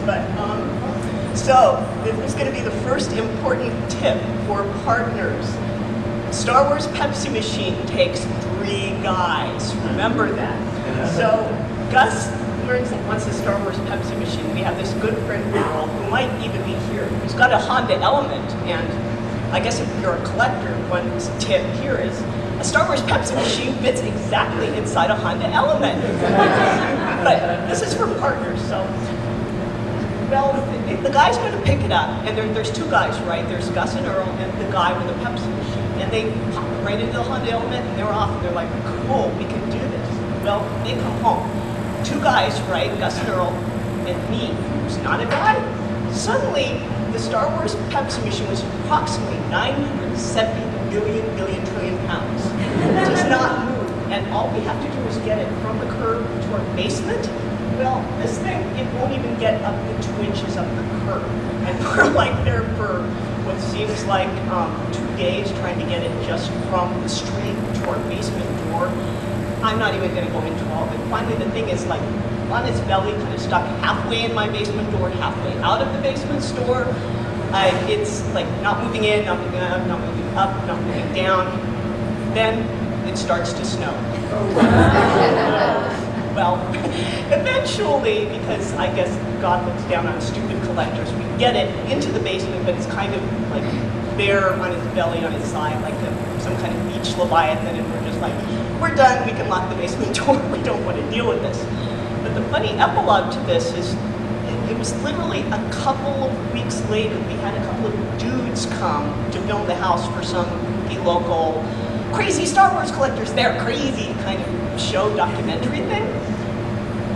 But so this is going to be the first important tip for partners. Star Wars Pepsi Machine takes 3 guys. Remember that. So Gus wants the Star Wars Pepsi Machine. We have this good friend Al, who might even be here, who's got a Honda Element. And I guess if you're a collector, one tip here is a Star Wars Pepsi Machine fits exactly inside a Honda Element. But this is for partners, so. Well, the guy's going to pick it up, and there's 2 guys, right? There's Gus and Earl, and the guy with the Pepsi Machine. And they pop it right into the Honda Element, and they're off, and they're like, cool, we can do this. Well, they come home. 2 guys, right? Gus and Earl, and me, who's not a guy. Suddenly, the Star Wars Pepsi Machine was approximately 970 billion pounds. It does not move, and all we have to do is get it from the curb to our basement. Well, this thing, it won't even get up to 2 inches up the curb. And we're like there for what seems like 2 days trying to get it just from the street to our basement door. I'm not even going to go into all of it. Finally, the thing is like on its belly, kind of stuck halfway in my basement door, halfway out of the basement store. It's like not moving in, not moving up, not moving up, not moving down. Then it starts to snow. Well, eventually, because I guess God looks down on stupid collectors, we get it into the basement, but it's kind of like there on its belly, on its side, like some kind of beach leviathan, and we're just like, we're done, we can lock the basement door, we don't want to deal with this. But the funny epilogue to this is, it was literally a couple of weeks later, we had a couple of dudes come to film the house for some local crazy Star Wars collectors. They're crazy kind of show documentary thing.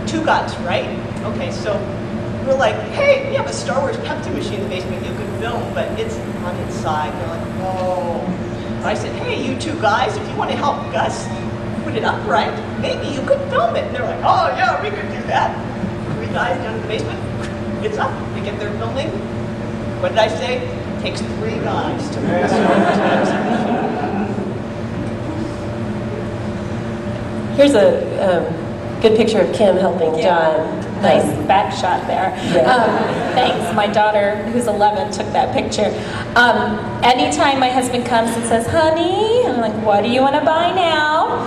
2 guys, right? Okay, so we're like, hey, we have a Star Wars Pepsi Machine in the basement you could film, but it's on its side. They're like, oh. I said, hey, you 2 guys, if you want to help Gus put it upright, maybe you could film it. And they're like, oh yeah, we could do that. 3 guys down in the basement, it's up. They get their filming. What did I say? It takes 3 guys to make a Star Wars Pepsi Machine. Here's a good picture of Kim helping John. Nice back shot there. Yeah. Thanks. My daughter, who's 11, took that picture. Anytime my husband comes and says, honey, I'm like, what do you want to buy now?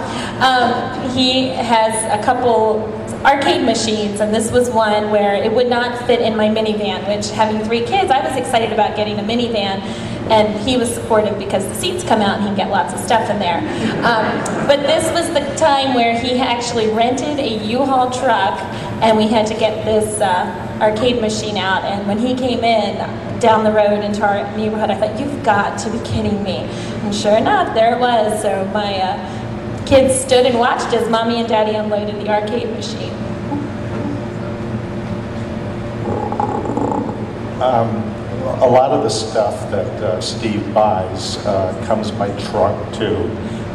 He has a couple arcade machines, and this was one where it would not fit in my minivan, which, having 3 kids, I was excited about getting a minivan. And he was supportive because the seats come out and he can get lots of stuff in there. But this was the time where he actually rented a U-Haul truck, and we had to get this arcade machine out. And when he came in down the road into our neighborhood, I thought, you've got to be kidding me. And sure enough, there it was. So my kids stood and watched as Mommy and Daddy unloaded the arcade machine. A lot of the stuff that Steve buys comes by truck too,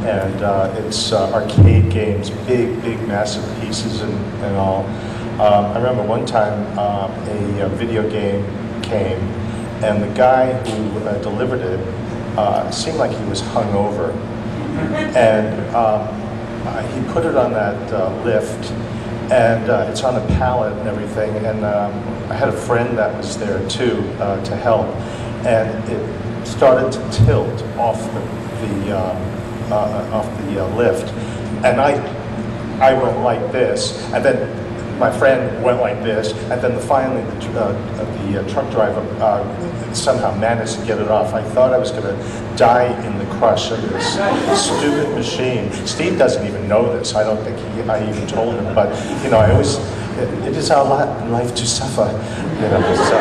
and it's arcade games, big, massive pieces and all. I remember one time a video game came, and the guy who delivered it seemed like he was hungover, and he put it on that lift, and it's on a pallet and everything, and I had a friend that was there too to help, and it started to tilt off the lift, and I went like this, and then my friend went like this, and then finally the truck driver somehow managed to get it off. I thought I was going to die in the crush of this stupid machine. Steve doesn't even know this. I don't think I even told him, but you know, I always, it is our lot in life to suffer, you know. So.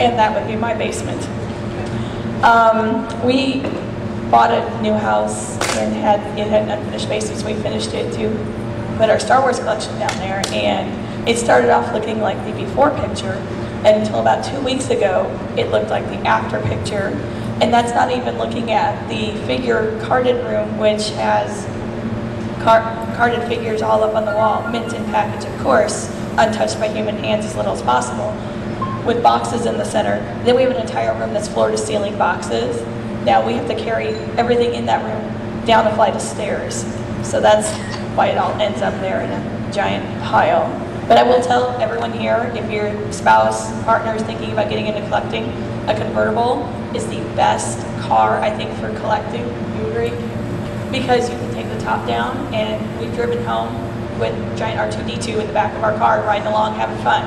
And that would be my basement. We bought a new house and it had an unfinished basement, so we finished it to put our Star Wars collection down there, and it started off looking like the before picture, and until about 2 weeks ago it looked like the after picture, and that's not even looking at the figure carded room, which has carded figures all up on the wall, mint in package, of course, untouched by human hands as little as possible, with boxes in the center. Then we have an entire room that's floor to ceiling boxes. Now we have to carry everything in that room down a flight of stairs. So that's why it all ends up there in a giant pile. But I will tell everyone here, if your spouse, partner is thinking about getting into collecting, a convertible is the best car, I think, for collecting. You agree? Because you can take the top down, and we've driven home with giant R2-D2 in the back of our car, riding along, having fun.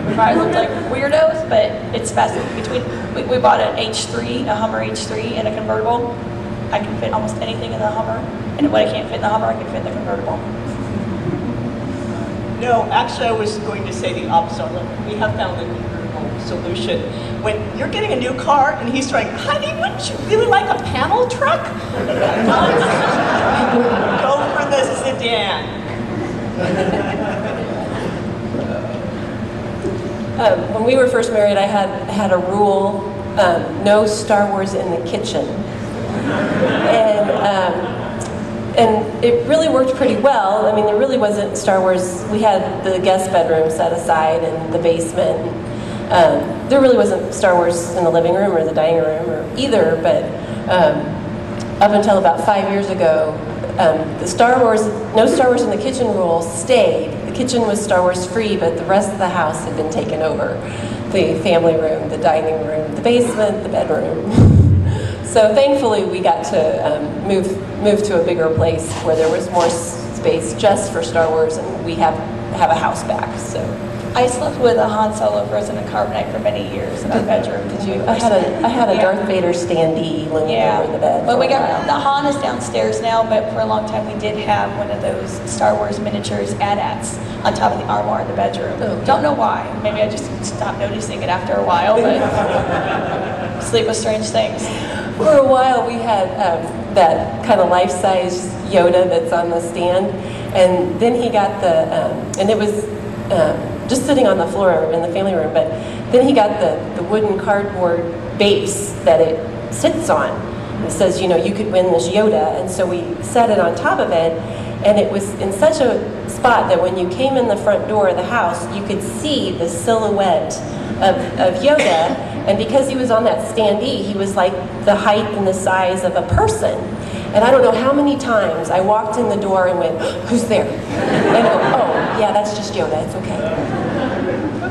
We probably look like weirdos, but it's best. We bought an H3, a Hummer H3, and a convertible. I can fit almost anything in the Hummer, and what I can't fit in the Hummer, I can fit in the convertible. No, actually, I was going to say the opposite. We have found the convertible solution. When you're getting a new car and he's trying, honey, wouldn't you really like a panel truck? Go for the sedan. When we were first married, I had a rule, no Star Wars in the kitchen. And it really worked pretty well. I mean, there really wasn't Star Wars. We had the guest bedroom set aside and the basement. There really wasn't Star Wars in the living room or the dining room or either, but up until about 5 years ago, the no Star Wars in the kitchen rule stayed. The kitchen was Star Wars free, but the rest of the house had been taken over. The family room, the dining room, the basement, the bedroom. So thankfully, we got to move to a bigger place where there was more space just for Star Wars, and we have a house back. So I slept with a Han Solo frozen in carbonite for many years in our bedroom. did you? I had a Darth Vader standee looming over the bed. Well, we got the Han is downstairs now, but for a long time we did have one of those Star Wars miniatures AT-ATs on top of the armoire in the bedroom. Oh. Don't know why. Maybe I just stopped noticing it after a while, but sleep with strange things. For a while, we had that kind of life-size Yoda that's on the stand, and then he got and it was just sitting on the floor in the family room, but then he got the wooden cardboard base that it sits on. It says, you know, you could win this Yoda, and so we set it on top of it, and it was in such a spot that when you came in the front door of the house, you could see the silhouette of Yoda. And because he was on that standee, he was like the height and the size of a person. And I don't know how many times I walked in the door and went, who's there? And I go, oh, yeah, that's just Yoda, it's okay.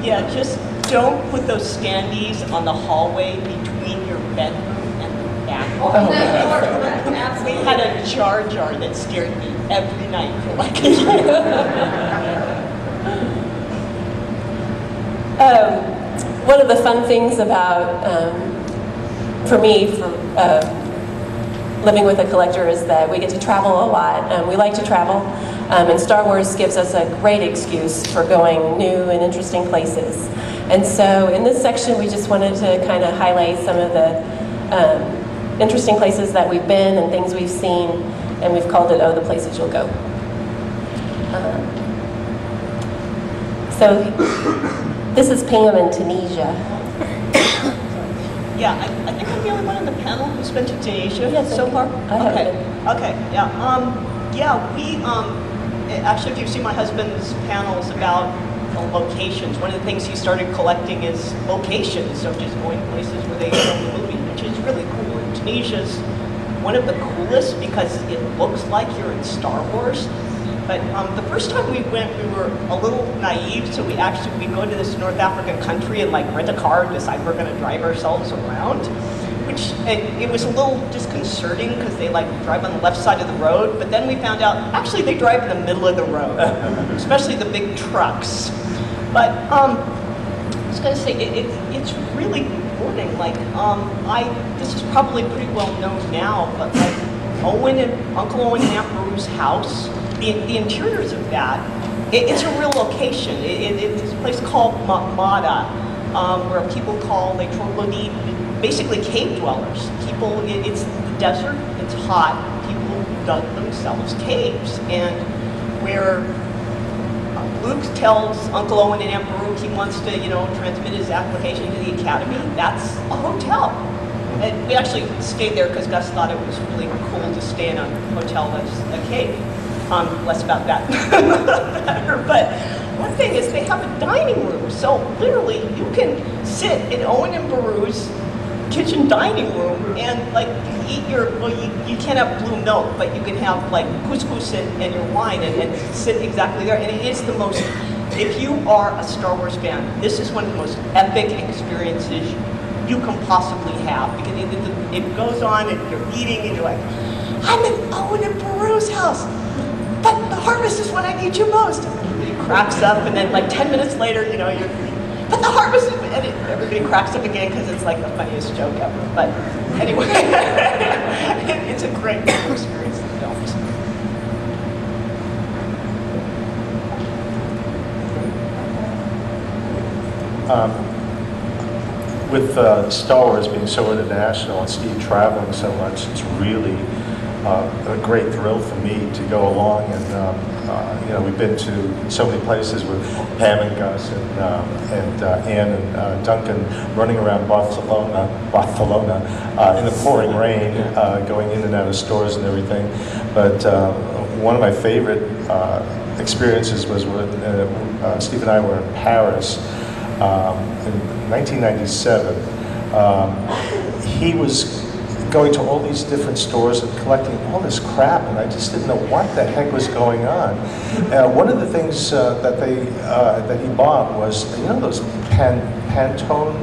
Yeah, just don't put those standees on the hallway between your bedroom and the bathroom. We had a Jar Jar that scared me every night for like a year. One of the fun things about, for me, living with a collector is that we get to travel a lot. We like to travel, and Star Wars gives us a great excuse for going new and interesting places. And so in this section, we just wanted to kind of highlight some of the interesting places that we've been and things we've seen, and we've called it, Oh, the Places You'll Go. This is Pam in Tunisia. Yeah, I think I'm the only one on the panel who's been to Tunisia Yes, so far. I have Okay. been. Okay. Yeah. We actually, if you've seen my husband's panels about locations, one of the things he started collecting is locations, so just going places where they film the movie, which is really cool. And Tunisia's one of the coolest because it looks like you're in Star Wars. But the first time we went, we were a little naive, so we go to this North African country and like rent a car and decide we're going to drive ourselves around, which it was a little disconcerting because they like drive on the left side of the road, but then we found out actually they drive in the middle of the road, especially the big trucks. But I was going to say it's really rewarding. Like this is probably pretty well known now, but like Uncle Owen and Aunt Beru's house. The interiors of that, it's a real location. It's a place called Mada, where people call Les Troglodytes, basically cave dwellers. It's the desert, it's hot, people dug themselves caves. And where Luke tells Uncle Owen and Aunt Beru he wants to, transmit his application to the academy, that's a hotel. And we actually stayed there because Gus thought it was really cool to stay in a hotel that's a cave. Less about that better. But one thing is they have a dining room. So literally you can sit in Owen and Beru's kitchen dining room, and like you eat your, well, you can't have blue milk, but you can have like couscous and your wine and sit exactly there. And it is the most, if you are a Star Wars fan, this is one of the most epic experiences you can possibly have, because it goes on and you're eating and you're like, I'm in Owen and Peru's house, but the harvest is when I need you most. And everybody cracks up, and then like 10 minutes later, you know, but the harvest is, and everybody cracks up again because it's like the funniest joke ever. But anyway, it's a great experience in the films. With Star Wars being so international and Steve traveling so much, it's really a great thrill for me to go along. And you know, we've been to so many places with Pam and Gus and Ann and Duncan running around Barcelona in the pouring rain, going in and out of stores and everything. But one of my favorite experiences was when Steve and I were in Paris in 1997. He was going to all these different stores and collecting all this crap, and I just didn't know what the heck was going on. One of the things that he bought was, you know, those Pantone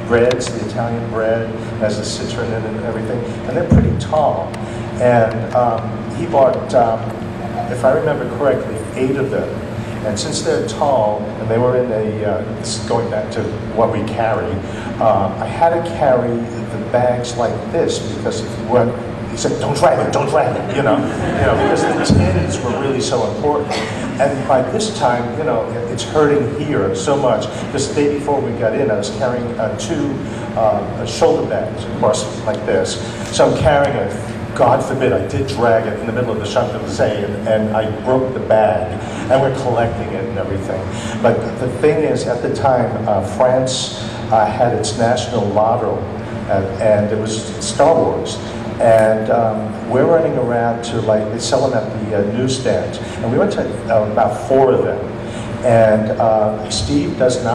breads, the Italian bread, has the citron in it and everything, and they're pretty tall. And he bought, if I remember correctly, 8 of them. And since they're tall, and they were in a, going back to what we carry, I had to carry the bags like this, because if you went, he said, don't drag it, you know, because the tins were really so important. And by this time, you know, it's hurting here so much, because the day before we got in, I was carrying 2 shoulder bags, of course, like this. So I'm carrying it. God forbid, I did drag it in the middle of the Champs-Élysées, and I broke the bag, and we're collecting it and everything. But the thing is, at the time, France had its national motto, and it was Star Wars. And we're running around to, like, they sell them at the newsstands. And we went to about 4 of them. And Steve does not